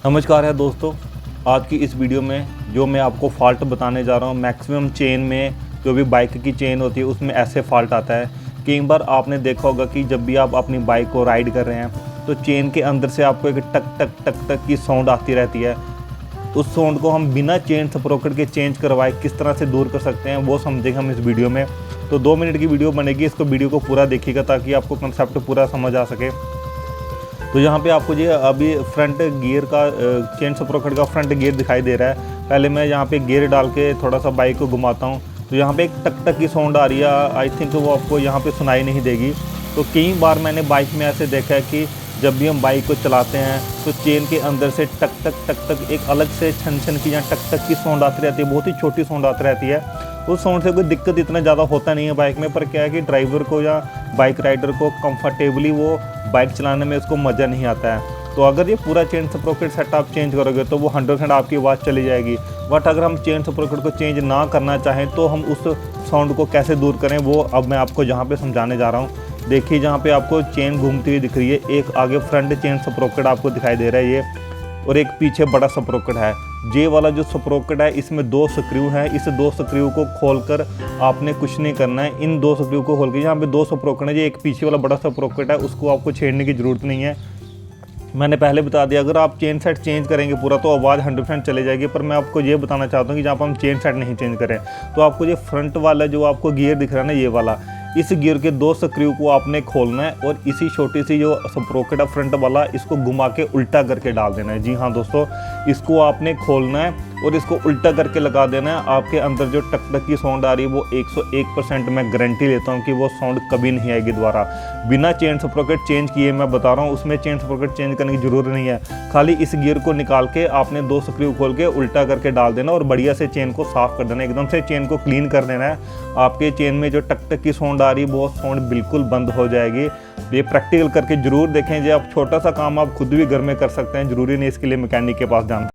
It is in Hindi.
नमस्कार है दोस्तों। आज की इस वीडियो में जो मैं आपको फ़ॉल्ट बताने जा रहा हूँ, मैक्सिमम चेन में जो भी बाइक की चेन होती है उसमें ऐसे फ़ॉल्ट आता है। कई बार आपने देखा होगा कि जब भी आप अपनी बाइक को राइड कर रहे हैं तो चेन के अंदर से आपको एक टक टक टक टक की साउंड आती रहती है। उस साउंड को हम बिना चेन स्प्रोकेट के चेंज करवाए किस तरह से दूर कर सकते हैं वो समझेंगे हम इस वीडियो में। तो 2 मिनट की वीडियो बनेगी, इसको वीडियो को पूरा देखिएगा ताकि आपको कंसेप्ट पूरा समझ आ सके। तो यहाँ पे आपको ये अभी फ्रंट गियर का चेन स्प्रोकेट का फ्रंट गियर दिखाई दे रहा है। पहले मैं यहाँ पे गियर डाल के थोड़ा सा बाइक को घुमाता हूँ तो यहाँ पे एक टक टक की साउंड आ रही है। आई थिंक वो आपको यहाँ पे सुनाई नहीं देगी। तो कई बार मैंने बाइक में ऐसे देखा है कि जब भी हम बाइक को चलाते हैं तो चेन के अंदर से टक टक टक टक एक अलग से छन छन की या टक टक की साउंड आती रहती है, बहुत ही छोटी साउंड आती रहती है। उस साउंड से कोई दिक्कत इतना ज़्यादा होता नहीं है बाइक में, पर क्या है कि ड्राइवर को या बाइक राइडर को कंफर्टेबली वो बाइक चलाने में उसको मज़ा नहीं आता है। तो अगर ये पूरा चेन स्प्रोकेट सेट आप चेंज करोगे तो वो 100% आपकी आवाज़ चली जाएगी। बट अगर हम चेन स्प्रोकेट को चेंज ना करना चाहें तो हम उस साउंड को कैसे दूर करें वो अब मैं आपको यहाँ पे समझाने जा रहा हूँ। देखिए जहाँ पे आपको चेन घूमती हुई दिख रही है, एक आगे फ्रंट चेन स्प्रोकेट आपको दिखाई दे रहा है ये, और एक पीछे बड़ा स्प्रोकेट है। ये वाला जो स्प्रोकेट है इसमें 2 स्क्रू हैं। इस 2 स्क्रू को खोलकर आपने कुछ नहीं करना है। इन 2 स्क्रू को खोल के यहाँ पे 2 स्प्रोकेट है, ये एक पीछे वाला बड़ा स्प्रोकेट है, उसको आपको छेड़ने की ज़रूरत नहीं है। मैंने पहले बता दिया अगर आप चेन सेट चेंज करेंगे पूरा तो आवाज़ 100% चले जाएगी। पर मैं आपको ये बताना चाहता हूँ कि जहाँ पर हम चेन सेट नहीं चेंज करें तो आपको ये फ्रंट वाला जो आपको गियर दिख रहा है ना, ये वाला, इस गियर के 2 स्क्रू को आपने खोलना है और इसी छोटी सी जो स्प्रोकेट है फ्रंट वाला, इसको घुमा के उल्टा करके डाल देना है। जी हाँ दोस्तों, इसको आपने खोलना है और इसको उल्टा करके लगा देना है। आपके अंदर जो टक टक की साउंड आ रही है वो 101% मैं गारंटी लेता हूँ कि वो साउंड कभी नहीं आएगी दोबारा। बिना चेन स्प्रोकेट चेंज किए मैं बता रहा हूँ, उसमें चेन स्प्रोकेट चेंज करने की ज़रूरत नहीं है। खाली इस गियर को निकाल के आपने 2 स्क्रू खोल के उल्टा करके डाल देना और बढ़िया से चेन को साफ़ कर देना, एकदम से चेन को क्लीन कर देना है। आपके चेन में जो टक टक की साउंड आ रही है वो साउंड बिल्कुल बंद हो जाएगी। ये प्रैक्टिकल करके ज़रूर देखें। जो आप छोटा सा काम आप खुद भी घर में कर सकते हैं, ज़रूरी नहीं इसके लिए मैकेनिक के पास जाना।